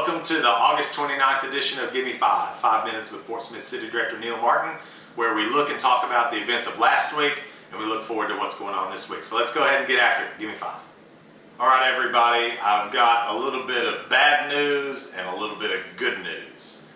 Welcome to the August 29th edition of Give Me 5 Minutes with Fort Smith City Director Neil Martin, where we look and talk about the events of last week and we look forward to what's going on this week. So let's go ahead and get after it. Give me 5. All right, everybody, I've got a little bit of bad news and a little bit of good news.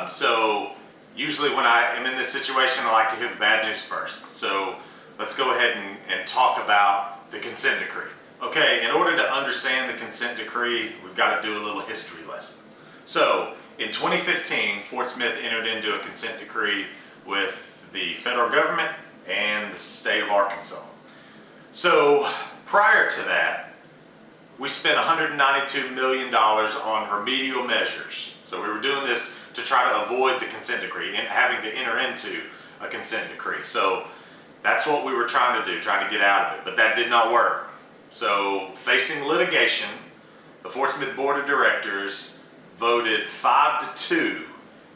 So usually when I am in this situation, I like to hear the bad news first. So let's go ahead and talk about the consent decree. Okay, in order to understand the consent decree, we've got to do a little history lesson. So, in 2015, Fort Smith entered into a consent decree with the federal government and the state of Arkansas. So, prior to that, we spent $192 million on remedial measures. So we were doing this to try to avoid the consent decree and having to enter into a consent decree. So, that's what we were trying to do, trying to get out of it, but that did not work. So, facing litigation, the Fort Smith Board of Directors voted 5-2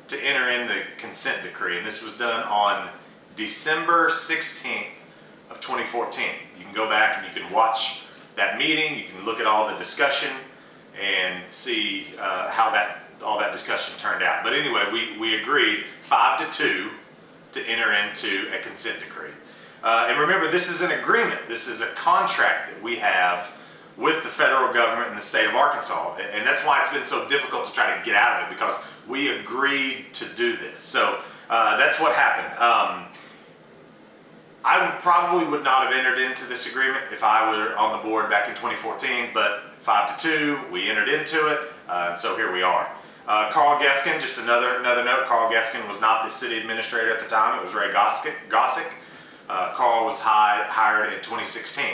to enter in the consent decree, and this was done on December 16th of 2014. You can go back and you can watch that meeting, you can look at all the discussion and see how all that discussion turned out. But anyway, we agreed 5-2 to enter into a consent decree. And remember, this is an agreement. This is a contract that we have with the federal government and the state of Arkansas. And that's why it's been so difficult to try to get out of it, because we agreed to do this. So that's what happened. I probably would not have entered into this agreement if I were on the board back in 2014, but 5-2, we entered into it, so here we are. Carl Gefkin, just another note, Carl Gefkin was not the city administrator at the time, it was Ray Gossick. Carl was hired in 2016.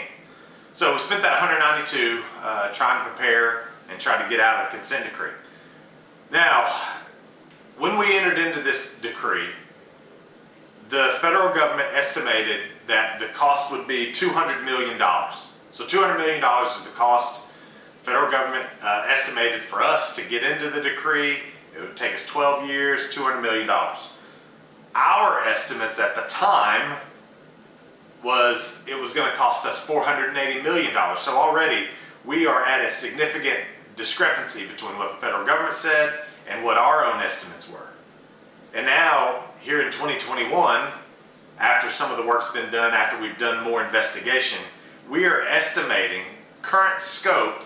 So we spent that $192 trying to prepare and trying to get out of the consent decree. Now, when we entered into this decree, the federal government estimated that the cost would be $200 million. So $200 million is the cost the federal government estimated for us to get into the decree. It would take us 12 years, $200 million. Our estimates at the time it was going to cost us $480 million. So already we are at a significant discrepancy between what the federal government said and what our own estimates were. And now, here in 2021, after some of the work's been done, after we've done more investigation, we are estimating current scope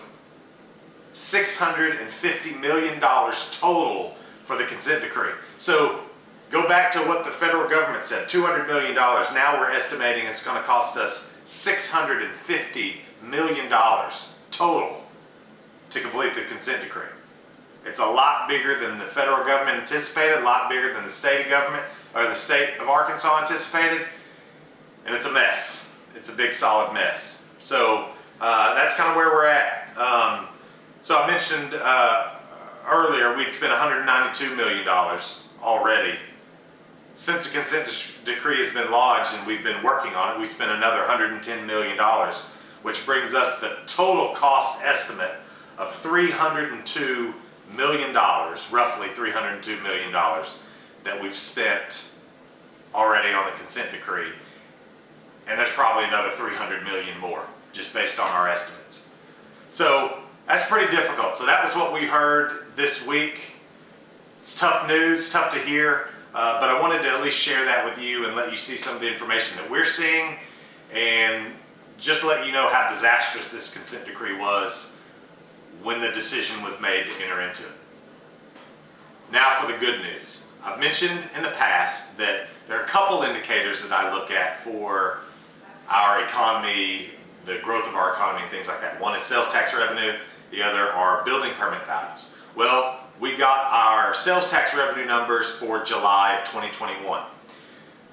$650 million total for the consent decree. So go back to what the federal government said, $200 million. Now we're estimating it's going to cost us $650 million total to complete the consent decree. It's a lot bigger than the federal government anticipated, a lot bigger than the state government or the state of Arkansas anticipated, and it's a mess. It's a big solid mess. So that's kind of where we're at. So I mentioned earlier we'd spent $192 million already. Since the consent decree has been lodged and we've been working on it, we spent another $110 million, which brings us the total cost estimate of $302 million, roughly $302 million, that we've spent already on the consent decree. And there's probably another $300 million more, just based on our estimates. So that's pretty difficult. So that was what we heard this week. It's tough news, tough to hear. But I wanted to at least share that with you and let you see some of the information that we're seeing and just let you know how disastrous this consent decree was when the decision was made to enter into it. Now for the good news. I've mentioned in the past that there are a couple indicators that I look at for our economy, the growth of our economy and things like that. One is sales tax revenue, the other are building permit values. Well, we got our sales tax revenue numbers for July of 2021.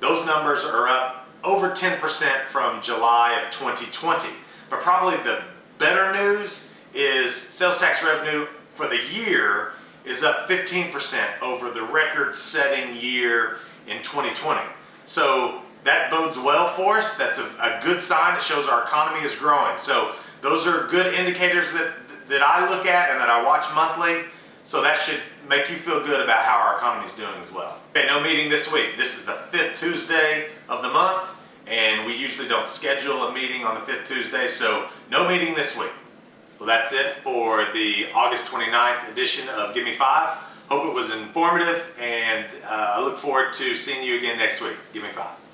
Those numbers are up over 10% from July of 2020. But probably the better news is sales tax revenue for the year is up 15% over the record-setting year in 2020. So that bodes well for us. That's a good sign. It shows our economy is growing. So those are good indicators that I look at and that I watch monthly. So that should make you feel good about how our economy is doing as well. Okay, no meeting this week. This is the 5th Tuesday of the month, and we usually don't schedule a meeting on the 5th Tuesday, so no meeting this week. Well, that's it for the August 29th edition of Give Me 5. Hope it was informative, and I look forward to seeing you again next week. Give Me 5.